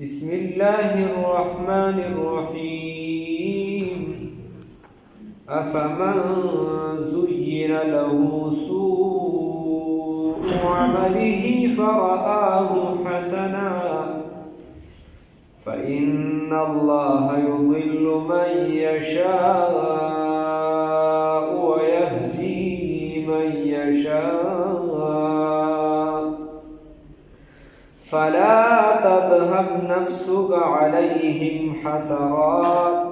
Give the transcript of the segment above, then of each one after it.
بسم الله الرحمن الرحيم أفمن زين له سوء عمله فرآه حسنا فإن الله يضل من يشاء ويهدي من يشاء فلا تذهب نفسك عليهم حسرات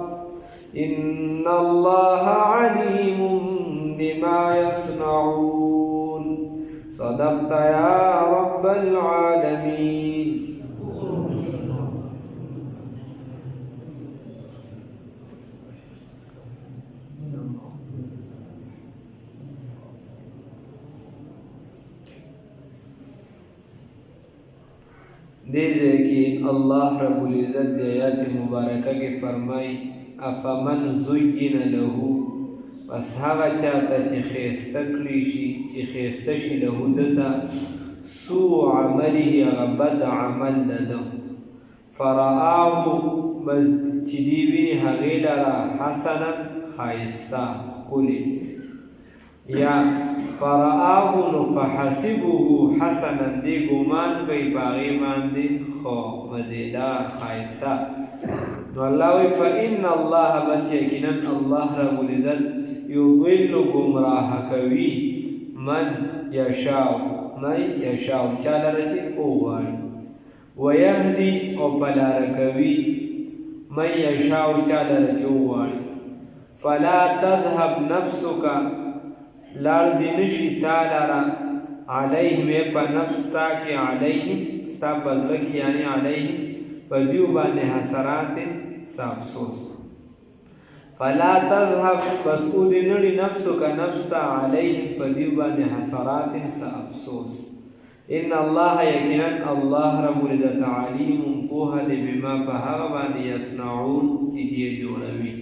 إن الله عليم بما يصنعون صدقت يا رب العالمين. دیزے کی اللہ رب العزت دے آیات مبارکہ کے فرمائی افمن زین له پس هغه چاته چې خیسته کړي شي چې خیسته شي له دته سوء عمله هغه بد عمل ده فرآه بس چې دی ویني هغې لره حسنا ښایسته ښکلې یا فرآه نو فحسبه حسنا دی ګمان کوي په هغې باندې خو مزیدار ښایسته نو الله وی فإن الله بس یقینا الله رب العزت یضل گمراه کوي من یشاء چا لره چې وغواړي ویهدي او په لاره کوي من یشاء چا لره چې وغواړي فلا تذهب نفسک لار دی نشي تا لره علیهم په نفس تا کې علیهم ستا په زړه کې یعنې علیهم په دیو باندې حسرات سا افسوس فلا تذهب بس او دی نړي نفسو کا نفس تا علیهم په دیو باندې حسرات سا افسوس ان الله یقینا الله رب العزت علیم پوهه دی بما په هغه باندې یصنعون چې دی جوړوي.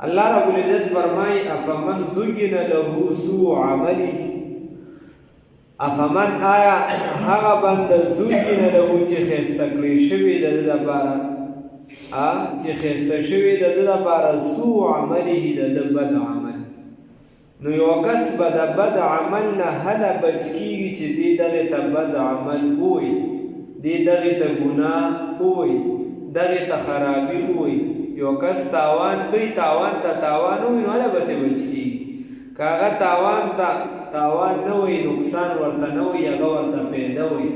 الله رب العزت فرمای افمن زین له سوء عمله افمن آیا هغه بنده زین له چې خیسته کړی شوي د ده لپاره چې خیسته شوي د ده لپاره سوء عمله د ده بد عمل نو یو کس به د بد عمل نه هله بچ کېږي چې دی دغې ته بد عمل ووایي دی دغې ته ګناه ووایي دغې ته خرابي ووایي یو کس تاوان کوي تاوان ته تاوان ووایي نو هله به ترې بچ کېږي که هغه تاوان ته تاوان نه وایي نقصان ورته نه وایي هغه ورته پیدا وایي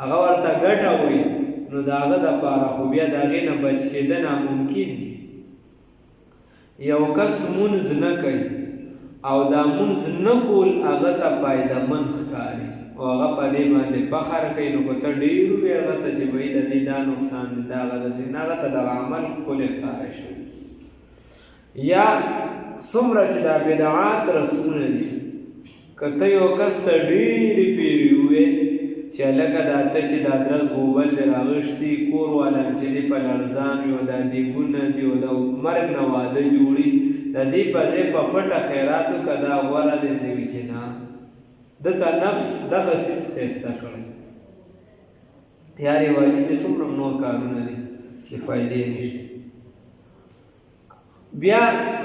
هغه ورته ګټه وایي نو د هغه دپاره خو بیا د هغې نه بچ کېده ناممکن یو کس مونځ نه کوي او دا مونځ نه کول هغه ته فایدهمند ښکاري او هغه په دې باندې فخر کوي نو که ته ډېر ووایې هغه ته چې وایي د دې دا نقصان دی دا هغه د دې نه هغه ته دغه عمل ښکلی ښکاره شوي یا څومره چې دا بدعات رسمونه دي که ته یو کس ته ډېرې پیرې ووایې چې هلکه دا ته چې دا درس غوبل دی راغښتي کور والا چې دی په لړزان وي او دا دیګونه دي او د مرګ نه واده جوړي د دې په ځای په پټه خیرات وکړه دا غوره دی دی وي چې نه دته نفس دغه څیز ښایسته کړی یا رواجي چې څومره نور کارونه دي چې فایدې نشته. بیا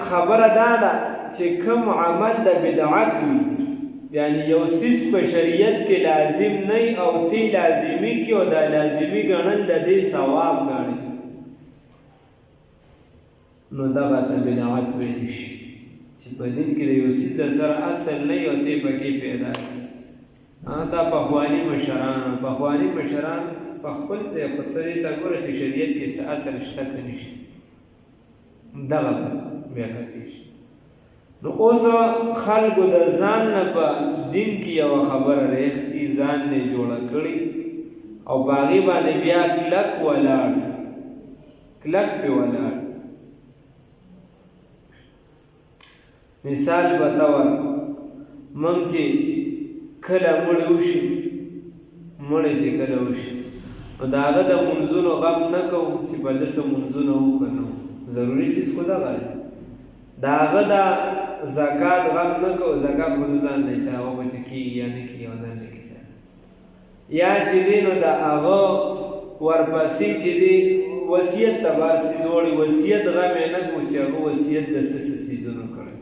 خبره دا ده چې کوم عمل د بدعت وي یعنی یو څیز په شریعت کې لازم نه او تی لازمي کې او دا لازمي ګڼل د دې ثواب ګڼي نو دغه ته بدعت ویلی شي چې په دین کې د یو څیز د سره اصل نه او تی پکې پیدا کړي دا پخواني مشران په خپل ځای خو ته دې ته ګوره چې شریعت کې څه اصل شته که نشته دغه بیا کتلی شي نو اوس خلکو د ځان نه په دین کې یوه خبره ریښتي ځان نه جوړه کړي او په هغې باندې بیا کلک پې ولاړ مثال به طور موږ چې کله مړی چې کله وشي نو د هغه د منځونو غم نه کوو چې په ده څه منځونه وکړو نو ضروري څیز خو دغه دی د هغه د زکات غم نه کوو زکات خو ځان دی چې هغه به چې کېږي یا نه کېږي او ځان نه کېږي یا چې دی نو د هغه ورپسې چې دی وصیت ته بار څیز وړي وصیت غم یې نه کړو چې هغه وصیت د څه څه څیزونو کړی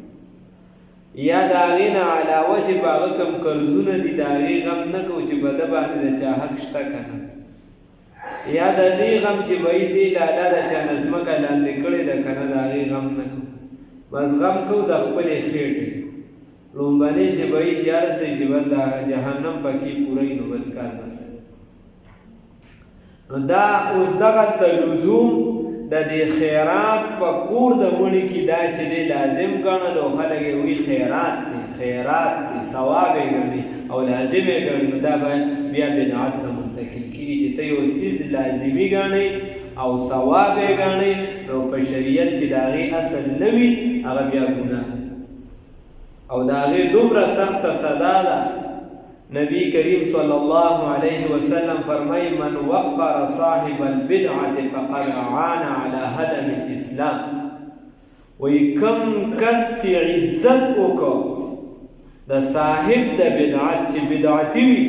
یا د هغې نه علاوه چې په هغه کوم قرضونه دي د هغې غم نه کوو چې په ده باندې د چا حق شته که نه یا د دې غم چې به یې دې لاله د چا نه ځمکه لاندې کړې ده که نه د هغې غم نه کوو بس غم کوو د خپلې خېټې لومبنۍ چې به یې چې هر څه چې بس د جهنم پکې پوره وي نو بس کار نسته نو دا اوس دغلته لزوم د دې خیرات په کور د مړي کې دا چې دی لازم ګڼل او خلک یې وایي خیرات دی ثواب یې ګڼي او لازم یې ګڼي نو دا باید بیا بدعت ته منتقل کېږي چې ته یو څیز لازمي ګڼئ او ثواب یې ګڼئ نو په شریعت کې د هغې اصل نه وي هغه بیا ګناه او د هغې دومره سخته سزا ده نبی کریم صلی الله علیه وسلم فرمای من وقر صاحب البدعه فقد اعان على هدم الاسلام وی کم کس چې عزت وکړو د صاحب د بدعت چې بدعتي وي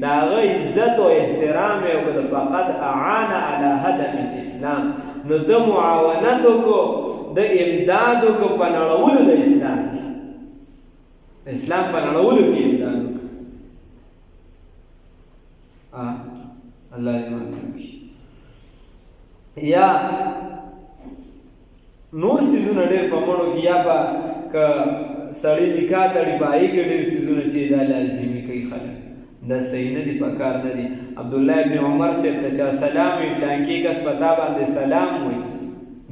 د هغه عزت او احترام یې وکړه فقد اعان على هدم الاسلام نو د معاونت وکړو د امداد وکړو په نړولو د اسلام په نړولو کې امداد وکړو الله دې مانځي یا نور سيزونه ډېر په مړو کې یا به که سړی نکاح تړي په هغې کې ډېر سيزونه چې دا لازمي کوي خلک دا صحیح نه دي پکار نه دي عبدالله ابن عمر صاحب ته چا سلام وي ټانکي کس په تا باندې سلام وي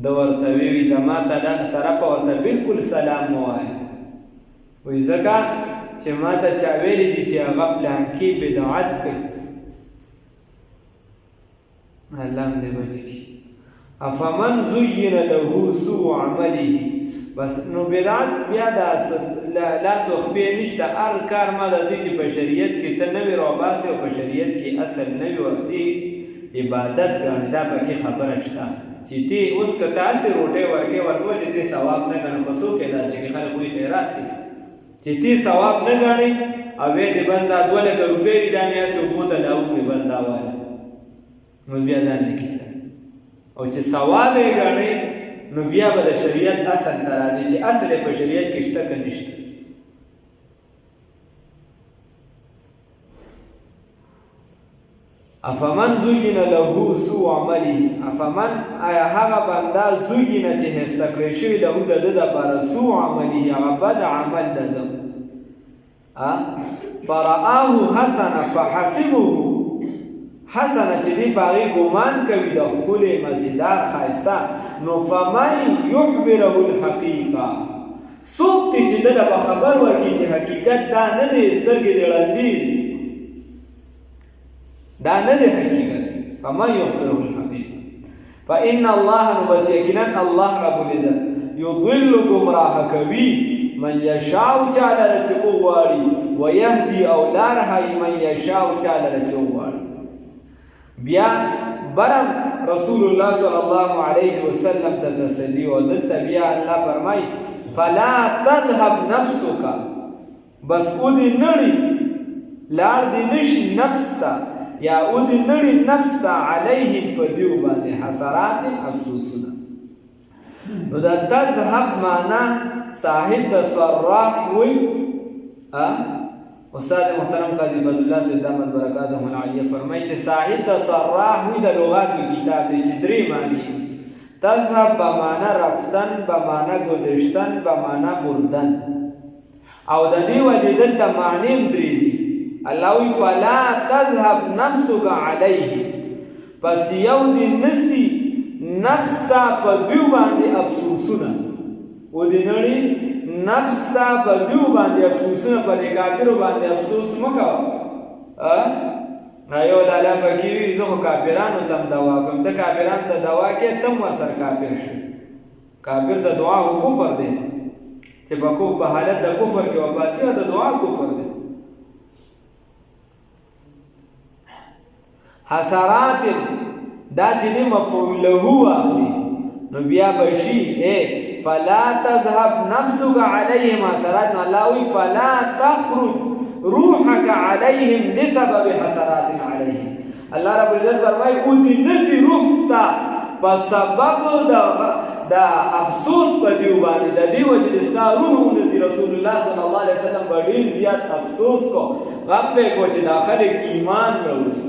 ده ورته ویوي زما طرفه ورته بلکل سلام مه وایه وایي ځکه چې ما ته چا ویلي دي چې هغه پلانکي بدعت کوي الله هم دې بچ کړي افمن زین له سوء عمله بس نو بدعت بیا لاس و خپې نشته هر کار ما د دې چې په شریعت کې ته نوې راوباسې او په شریعت کې اصل نوې وختي عبادت ګڼې دا پکې خبره شته چې تی اوس که تاسې روټۍ ورکې ورکوه چې تی ثواب نه ګڼې خو څوک یې داسې کې خلک وایي خیرات دی چې تی ثواب نه ګڼې او بیا چې بس دا 2 لکه روپۍ دي دا مې هسې اوبو ته دا وکړې بس دا وایه نو بیا دا نه کیسه او چې ثواب یې ګڼئ نو بیا به د شریعت اصل ته راځي چې اصل یې په شریعت کې شته که نشته افمن زین له سوء عمله افمن آیا هغه بنده زین چې هسته کړی شوي له د ده دپاره سوء عمله هغه بد عمل د ده فرآه حسنه فحسبه حسنه چې دی په هغې ګمان کوي د ښکلې مزیدار ښایسته نو فمن یخبره الحقیقه څوک دی چې ده ته به خبر ورکړي چې حقیقت دا نه دی سترګې دې ړندې دي دا نه دی حقیقت فمن یخبره الحقیقه فان الله نو بس یقینا الله رب العزت یضل ګمراه کوي من یشاء چاله له چې وغواړي ویهدي او لار ښایي من یشاء چاله له چې وغواړي بیا برم رسول الله صلی الله علیه وسلم ته تسلی او دلته بیا الله فرمای فلا تذهب نفسك بس او دې نړي لار دې نشي نفس ته یا او دې نړي نفس ته علیهم په دیو باندې حسرات افسوسونه نو دا تذهب معنا صاحب د صراح وي استاد محترم قاضی فضل الله سے دامت برکاتہ العالیہ فرمایي چې صاحب د صراح وي د لغات کتاب دی چې درې معنی تذهب بمعنی رفتن بمعنی گذشتن بمعنی بردن او د دې وجې دلته معنی هم درې دي الله وی فلا تذهب نفسك علیه پس یو دې نسی نفس تا په دیو باندې افسوسونه و دې نړۍ نفس تا په دیو باندې افسوسونه په دې کافرو باندې افسوس مه کوه یو لالا پکې وي زه خو کافرانو ته هم دوا کوم ته کافرانو ته دوا کې ته هم ورسره کافر شو کافر د دعا خو کفر دی چې په حالت د کفر کې وفات شي د دعا کفر دی حسرات دا چې دی مفعول له اخلي نو بیا بشي فلا تذهب نفسك عليهم حسرات الله وی فلا تخرج روحك عليهم لسبب حسرات عليهم الله رب العزت فرمای او دې نزي روح ستا په سبب د افسوس په دیو باندې د دې وجې د ستا روح ونزي رسول الله صلی الله علیه وسلم به ډېر زیات افسوس کو غم به کو چې دا خلک ایمان راوړي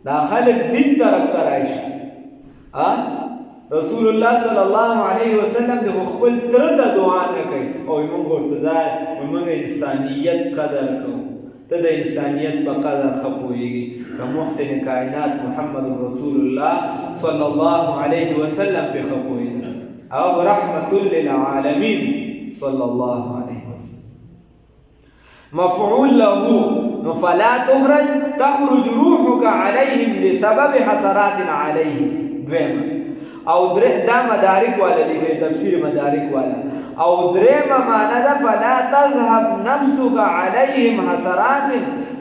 دا خلک دین طرف ته راشي رسول الله صلی الله علیه وسلم د خپل تر ته دعا نه کوي او موږ ورته دا موږ انسانیت قدر کوو ته د انسانیت په قدر خپويږي که محسن کائنات محمد رسول الله صلی الله علیه وسلم په خپويږي او رحمت للعالمین صلی الله علیه وسلم مفعول له فلا تخرج روحك عليهم بسبب حسرات عليهم دویمه او دا مدارک والا لیکي تفسیر مدارک والا او درېمه معنا ده فلا تذهب نفسك عليهم حسرات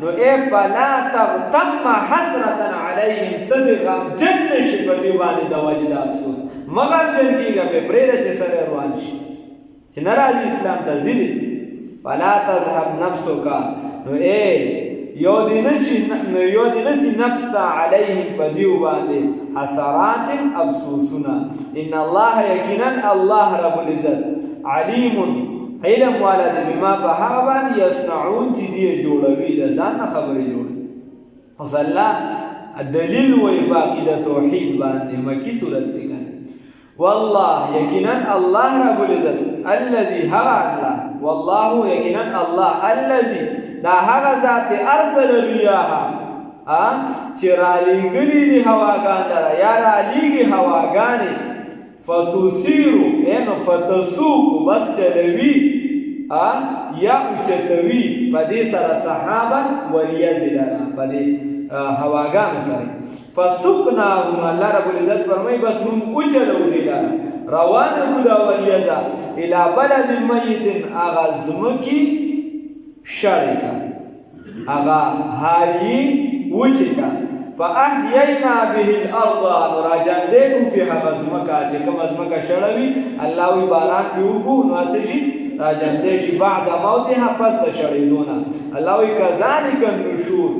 نو فلا تغتم حسرة عليهم تدغم جن شپدي باندې د وجد افسوس مگر جن کیږي په پرېده چې سره روان شي چې ناراضي اسلام ته ځي فلا تذهب نفسك نو یو دی نشي نفس تا علیهم پدیو باندې حسرات افسوسنا ان الله یقینا الله رب العزت علیم علم والا دی بما په هغه باندې یصنعون چې دی جوړوي د ځان خبرې جوړوي الله دلیل وی باقی د توحید باندې مکی صورت دی والله یقینا الله رب العزت الذي هغه الله والله یقینا الله الذي دا هغه ذات ارسل الرياح چې را لېږلي دي هواګان لره یا را لېږي هواګانې فتثیرو نو فتسوق بس چلوي یا اوچتوي په دې سره سحابا وریځ لره په دې هواګانو سره فسقناهم الله رب العزت فرمای بس موږ اوچلو دي لره روانه مو دا وریځه الی بلد میت اغزمکی شرکا اغا هایی وچکا فاحیینا به الارض راجان دیکو په غزمکا چې کوم ازمکا شړوي الله وی باران پیوبو نو اسشي راجان دیشي بعد موتها پس د شړیدونه الله وی کذالک النشور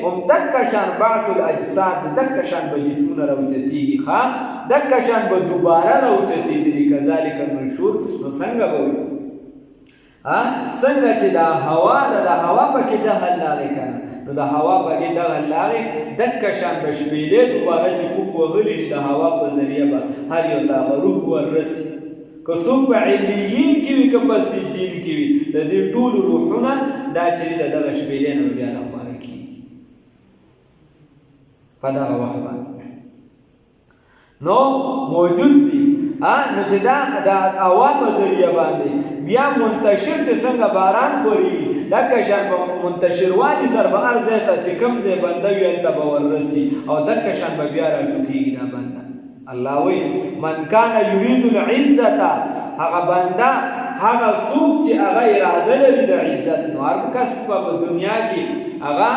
هم دکشان بعث الاجساد دکشان به جسمونه راوچتیږي ها دکشان به دوباره راوچتیږي کذالک النشور نو څنګه به څنګه چې دا هوا د هوا پکې د حل لارې کنه نو د هوا پکې د حل لارې دک شان بشپېلې دوباره چې کوک وغلی شي د هوا په ذریعہ به هر یو ته روح ورسي که څوک په علیین کې وي که په سجین کې وي د دې ټولو روحونه دا چې د دغه شپېلې نه بیا راخواره کېږي په دغه وخت باندې نو موجود دي نو چې دا د هوا په ذریعه باندې بیا منتشر چې څنګه باران خوري دکه شان به منتشر والی سر به هر ځای ته چې کوم ځای بنده وي هلته به وررسي او دکه شان به بیا راټوکېږي دا بنده الله وی من کان یرید العزة هغه بنده هغه څوک چې هغه اراده لري د عزت نو هر کس په دنیا کې هغه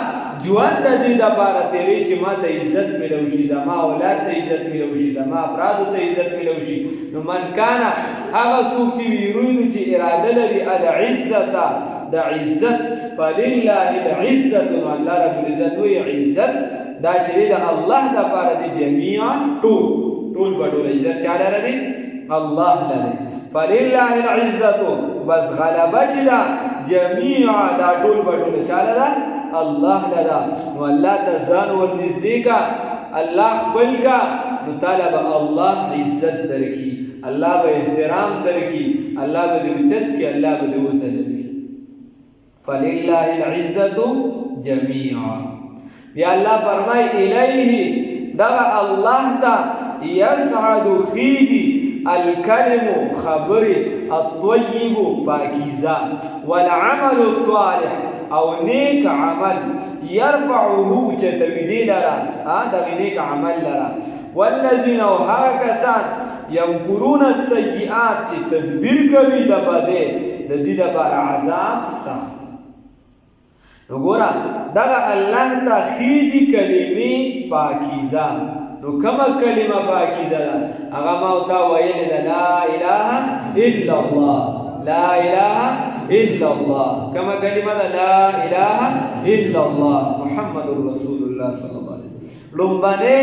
ژوند د دې دپاره تېروي چې ما ته عزت میلو شي زما اولاد ته عزت میلو شي زما افرادو ته عزت میلو شي نو من کان هغه څوک چې یریدو چې اراده لري العزة د عزت فلله العزة نو الله رب العزت وی عزت دا چې د الله دپاره دی جمیعا ټول به ټول عزت چا لره دی الله لره فلله العزة بس غلبه چې دا جمیعا دا ټول به ټول چا لره الله لرا نو الله ته ځان ورنږدې کا الله خپل کا نو تعالی به الله عزت درکړي الله به احترام درکړي الله به دې اوچت کړي الله به دې وسل کړي فلله العزة جميعا یا الله فرمای الیه دغه الله ته یصعد خیجی الکلم خبر الطیب پاکیزه والعمل الصالح او نیک عمل يرفعه چتویدی لرا دغه نیک عمل لرا والذین او هغه کسان یمکرون السیئات چې تدبیر کوي د بده د دې لپاره عذاب سخت وګوره دغه الله ته خیجی کلمې پاکیزه نو کومه کلمه پاکیزه ده هغه ما او تا ویل لا اله الا الله لا اله الا الله کما کلمه لا اله الا الله محمد رسول الله صلی الله علیه وسلم لومبنه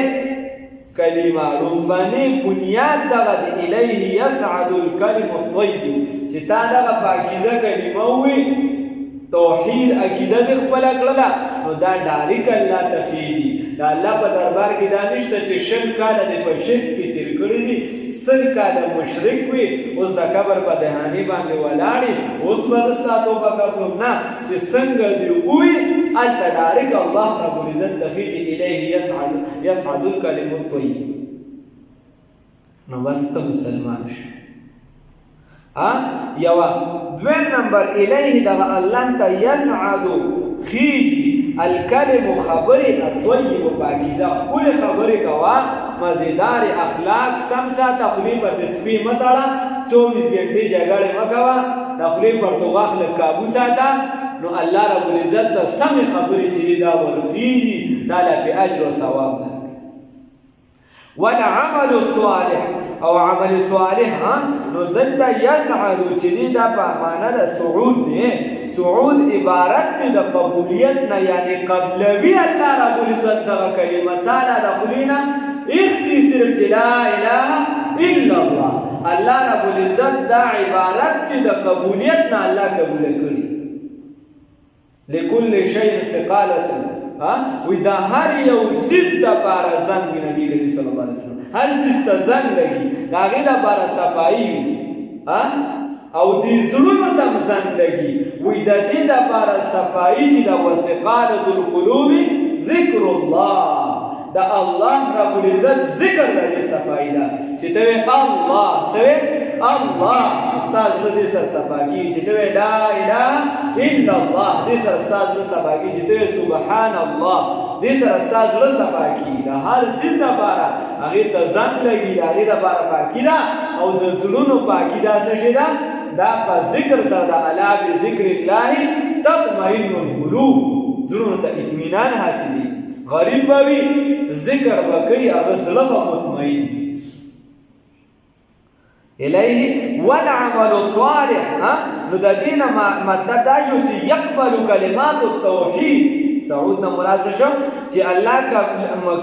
کلمه لومبنه بنیاد دغه دی الیه یصعد الکلم الطیب چې تا دغه پاکیزه کلمه وي توحید عقیده د خپل کړله نو دا ډایرک الله تخیجی دا الله په دربار کې دا نشته چې شل کال د په شرک کې تیر کړی دي سل کال مشرک وي اوس د قبر په دهانی باندې ولاړی اوس به ستاسو په قبر نه چې څنګه دی وي الته ډایرک الله رب العزت تخیجی الیه یصعد الکلم الطیب نو واست مسلمان شو یوا دویم نمبر الیه دا الله تا یسعد خیجی الکلم خبری الطیب پاکیزه خپل خبری کوا مزیدار اخلاق سمسا تخلی بس سپی متاړه 24 غنټه جګړه مکوا تخلی پر توغاخ لکابو ساته نو الله رب العزت ته سم خبری چې دا ورخیجی دا له اجر او ثواب ده والعمل الصالح او عمل صالح نو دلته یسعد چې دا په معنا د صعود دی صعود عبارت دی د قبولیت نه یعنی قبلوی الله رب العزت دغه کلمه تعالی د خلینا اختی صرف چې لا اله الا الله الله رب العزت دا عبارت دی د قبولیت نه الله قبول کړي لكل شيء ثقالة وی دا هر یو سیز دا پارا زنگ بی نبی کریم صلی اللہ علیہ وسلم هر سیز تا زنگ لگی دا غی دا پارا صفائی وی او دی ظلم تم زنگ لگی وی دا دی دا پارا صفائی چی دا وسقالت القلوب ذکر اللہ دا اللہ رب العزت ذکر دا دی صفائی دا چی توی اللہ سوی اللہ استاذ دی سر صفائی چی توی لا الہ الا اللہ دی سر استاذ صفائی چی توی سبحان اللہ دی سر استاذ صفائی دا ہر سیز دا پارا اغیر تا زن لگی دا اغیر دا پارا پاکی دا او دا ظلون پاکی دا سشی دا دا پا ذکر سر دا علا بذکر اللہ تطمئن القلوب ظلون تا اطمینان حاصلی غریب باوی ذکر بکی اغسلب مطمئن الیه والعمل الصالح نو دا دین مطلب دا شو چې یقبل کلمات التوحید سعود نه مراد شو چې الله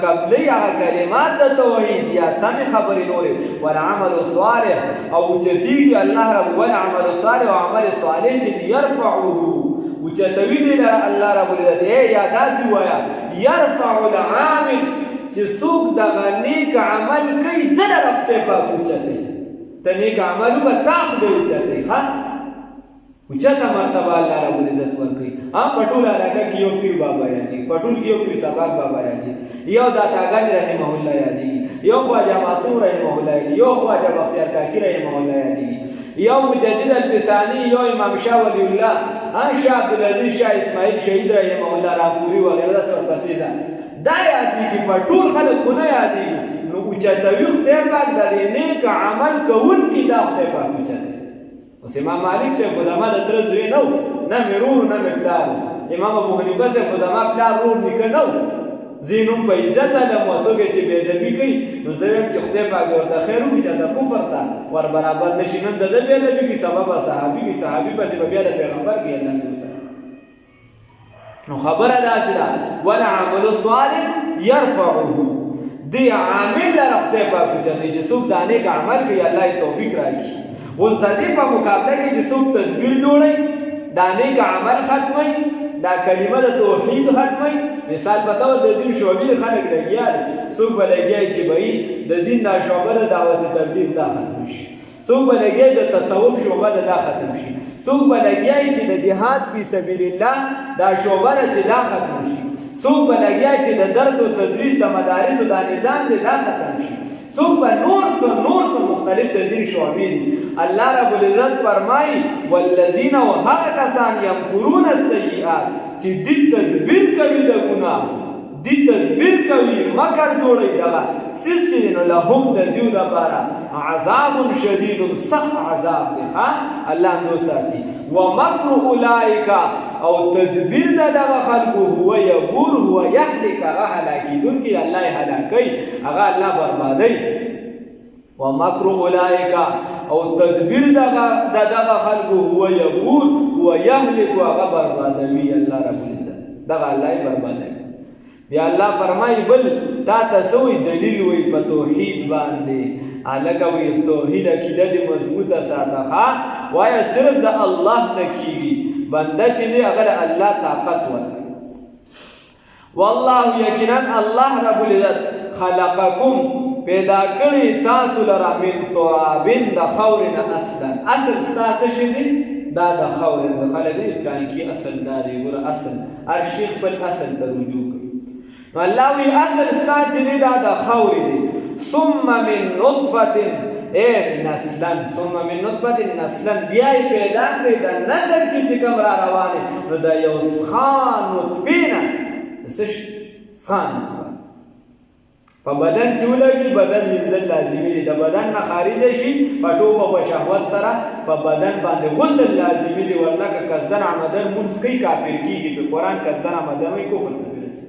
قبلی هغه کلمات د توحید یا سم خبرې نورې والعمل الصالح او چې الله رب والعمل الصالح او عمل صالح چې يرفعه وچتوی دی الله رب العزت یا داسې وایا يرفع العامل چې څوک دغه نیک عمل کوي دله رفته پاک اوچته ته نیک عملو به تاخ دی اوچته ښه اوچته مرتبه الله رب العزت ورکوي پټول علاقه کې یو پیر بابا یادي پټول کې یو پیر سباق بابا یادي یو داتاګان رحمه الله یادي یو خواجه معصوم رحمه الله یادي یو خواجه بختیار کاکی رحمه الله یادي یو مجدد الفسانی یو امام شاه ولی الله شاه عبدالعزیز شاه اسماعیل شهید رحمه الله رامپوری وغیرہ دا سور پسیزا دا یادیږي په ټول خلک کو نه یادیږي نو اوچتوي خدای پاک د نیک عمل کوونکي دا خدای پاک اوچته اوس امام مالک صاحب علما د تر زوی نو نه مرور نه پلار امام ابو حنیفه صاحب علما پلار رور نک نو زینوم په عزت له موسوګه چې به ادبی کوي نو زه چې خدای پاک ورته خیر وکړي چې دا کفر تا ور برابر نشي نن د دې ادبی کی سبب صحابي په بیا د پیغمبر کې الله موسی نو خبره داسې ده والعمل الصالح يرفعه دی عامل لرخته پاک چته چې څوک دانه کا عمل کوي الله یې توفیق راکړي اوس د دې په مقابله کې چې څوک تدبیر جوړي دانه کا عمل ختمي دا کلمه د توحید ختمي مثال بتاو د دین شعبې خلک لګیال څوک بلګي چې به د دین دا شعبه د دعوت تبلیغ دا ختم شي څوک بلګي د تصوف شعبه دا ختم شي څوک بلګي چې د جهاد فی سبیل الله دا شعبه چې دا ختم شي څوک بلګي چې د درس او تدریس د مدارس او د نظام دا ختم شي څوک په نور څه مختلف د دین شعبې دي الله رب العزت فرمایي والذین وهغه کسان یمکرون السیئات چې د تدبیر کوي د ګناه د تدبیر کوي مکر جوړي دغه سلسله نو لهم د دیو د بارا عذاب شدید سخت عذاب دی الله نو ساتي ومکر اولئک او تدبیر دغه خلق هو یبور هو یهلك هغه هلاکی دن کی الله هلاکی هغه الله بربادي ومکر اولئک او تدبیر دغه خلقو هو یبور هو یهلک هغه بربادوي الله رب العزت دغه الله بربادوي. بیا الله فرمایي بل تا ته سوی دلیل وي په توحید باندې الګه وي توحید عقیده دې مضبوطه ساته وایه صرف د الله نه کیږي بنده چې دی هغه الله طاقت ورکړي. والله یقینا الله رب العزت خلقکم پیدا کړی تاسو لره من ترابین د خورنا اصل ستاسو شدي دا د خور د خلک دی پلان کې اصل دا دی ګوره اصل هر شیخ بل اصل ته رجوع کوي. نو الله وی اصل ستا چې دا د خور دی ثم من نطفه نسلا ثم من نطفه نسلا بیا پیدا کړی د نسل کې چې کوم را روانه نو دا یو سخان نطفه سخان په بدن چې ولګي بدن منزل لازمي دی د بدن نه خارج شي په ټوپه په شهوت سره په بدن باندې غسل لازمي دی ورنه که قصدن عمدن مونځ کوي کافر کېږي په قرآن قصدن عمدن وایي کفر ته رسي.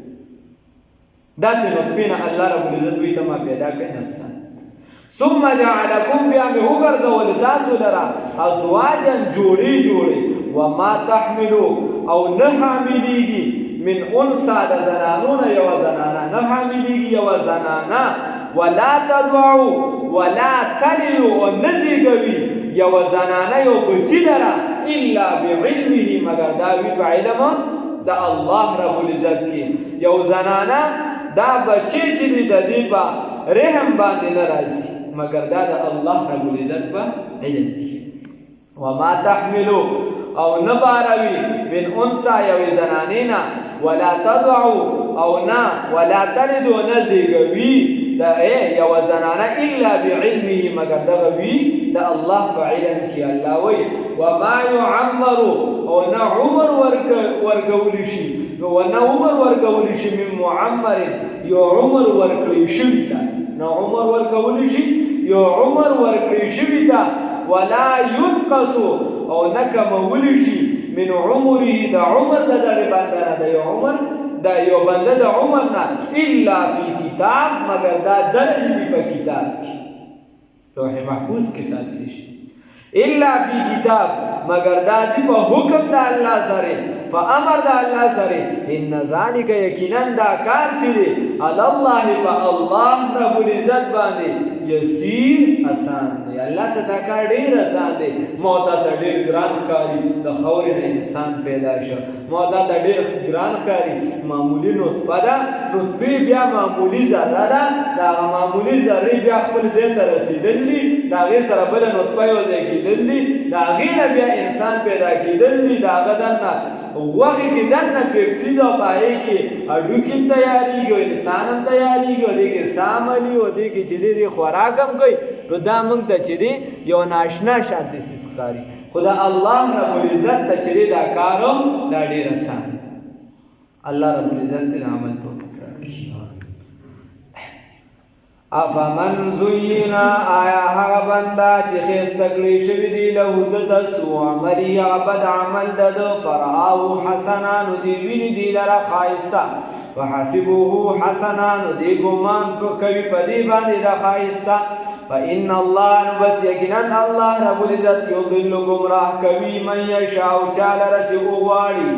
داسې نطفې نه الله رب العزت وایي ته ما پیدا کړی نسلان ثم جعلکم بیا مې وګرځول تاسو لره ازواجا جوړې وما تحملو او نه حاملېږي من انسا د زنانونه یو زنانه نه حاملېږي یو زنانه ولا تدعو ولا تلد او نه زیږوي یو زنانه یو بچي لره الا بعلمه مگر دا وي په علم د الله رب العزت کې یو زنانه دا بچی چې دی د دې په رحم باندې نه راځي مگر دا د الله رب العزت په علم کې. وما تحملو او نباروي من انسا یو زنانینا ولا تدعو او نا ولا تلد نزيغوي دا یو زنانه الا بعلمه مگر دغوي دا الله فعلا کی الله وي. وما يعمر او نا عمر ورکول شي نو نا عمر ورکول شي من معمر یو عمر ورکړی شي تا نو عمر ورکول شي یو عمر ورکړی شي تا ولا ينقص او نکمول شي من عمره دا عمر دا دغه بنده نه دا یو عمر دا یو بنده د عمر نه الا فی کتاب مگر دا درج دی په کتاب کې لوح محفوظ کې ساتل شي الا فی کتاب مگر دا دی په حکم د الله سره فامر د الله سره ان ذالک یقینا دا کار چې دی علی الله فالله رب العزت باندې یسیر آسان دی الله ته دا کار ډیر آسان دی موت ته ډیر ګران ښکاري د خور نه انسان پیدا شو موت ته ډیر ګران ښکاري معمولی نطفه ده نطفه بیا معمولی ذره ده دا معمولی ذره بیا خپل ځای ته رسیدلی دا غي سره بل نطفه یو ځای کېدلی دا غي بیا انسان پیدا کېدلی دا غدنه وخت کې دنه په پیدا پای کې اډو کې تیاریږي او انسان هم تیاریږي او دې کې ساملی او دې کې چې دې خوراکم کوي نو دا موږ ته چې دی یو ناشنا شانتي ښکاري خدا الله رب العزت ته چې دا کارو دا ډیر آسان الله رب العزت دې عمل توفیق راکړي. افمن زینا آیا هغه بنده چې ښایسته کړی شوي دي له د سوء عملي هغه بد عمل د فرعاه حسنا نو دې ویني دي لره ښایسته وحسبوه حسنا نو دې ګمان کوي په دې باندې دا ښایسته فإن الله بس یقینا الله رب العزت یضل گمراه کوي من یشاء چاله رچ وغواړي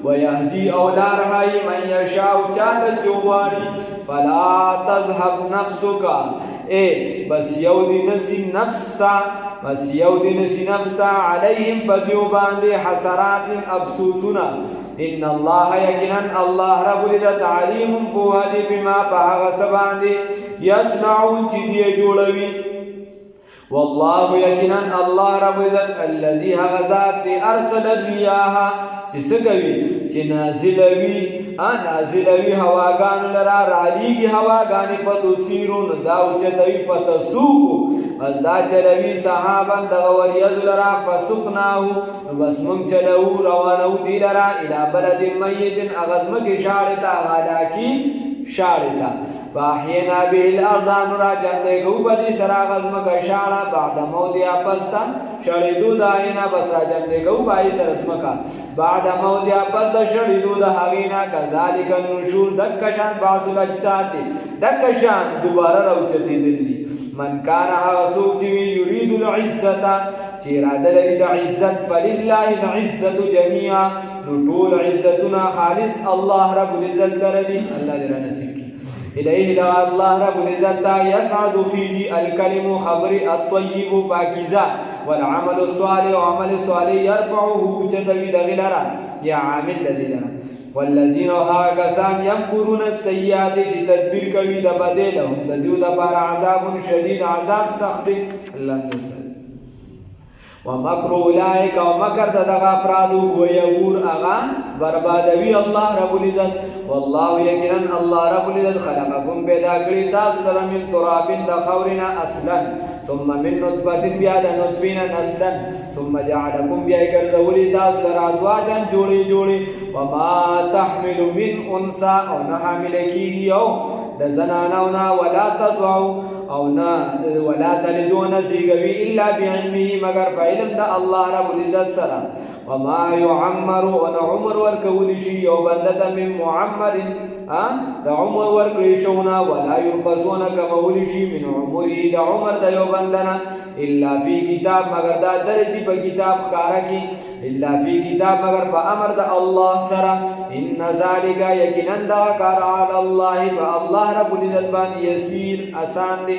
ويهدي او لارهای من یشاء چاله چې وغواړي فلا تذهب نفسك بس یو دی نسی نفس تا علیهم بدیو باندې حسرات افسوسنا ان الله یقینا الله رب العزت علیم بوهدی بما باغ سباندی یصنعون چې دی جوړوي والله یقینا الله رب العزت الذي غزات ارسل الرياح چې سګوي چې نازلوي هواګان لرا رالیږي هواګان فتسيرون داو چتوي فتسوق از دا چلوي صحابان دغه وریاز لرا فسقناه بس مونږ چلو روانو دي لرا الى بلد میت اغزم کې شاړه تا غالا کی شاړې ته فاحینا به الارض نو را جمدې کو په دې سره هغه ځمکه شاړه بعد موتها پس ته شړېدو د هغې نه بس را جمدې کو په هغې سره ځمکه بعد موتها پس د شړېدو د هغې نه کذلک النشور دکه شان بعض الاجساد دی دکه شان دوباره راوچتېدل دي من کان هغه څوک چې وي یرید العزت چې اراده لري د عزت فلله العزت جميعا نو ټول عزتونه خالص الله رب العزت لره دي الله دې رانصیب کړي الیه دا الله رب العزت یصعد خیجی الکلم خبر الطیب پاکیزه والعمل الصالح وعمل صالح يرفعه چتوی دغلرا یا عامل دغلرا والذین ها کسان یمکرون السیئات چې تدبیر کوي د بدل هم د دیو د بار عذاب شدید عذاب سخت الله نصر ومکر اولئک ومکر دغه افراد هو یغور اغا بربادوی الله رب العزت والله یقینا الله رب العزت خلقکم پیدا کړی تاسو لپاره من تراب د خورنا اصلا ثم من نطفه بیا د نطفه نسلا ثم جعلکم بیا ګرځولی تاسو لپاره ازواجا جوړي وما تحمل من انثى او نه حامل کیږي او د زنانونا ولا تضعوا او نه ولا تلدون زیږوي الا بعلمه مگر په علم د الله رب العزت سره وما يعمر ونعمر ورکول شي یو بنده من معمر د عمر ورکړی شونه ولا ينقصون کمول شي من عمره د عمر د یو بندنه الا فی کتاب مگر دا درې دی په کتاب ښکارا کې الا فی کتاب مگر په امر د الله سره ان ذالک یقینا دا کار علی الله په الله رب العزت باندې یسیر آسان دی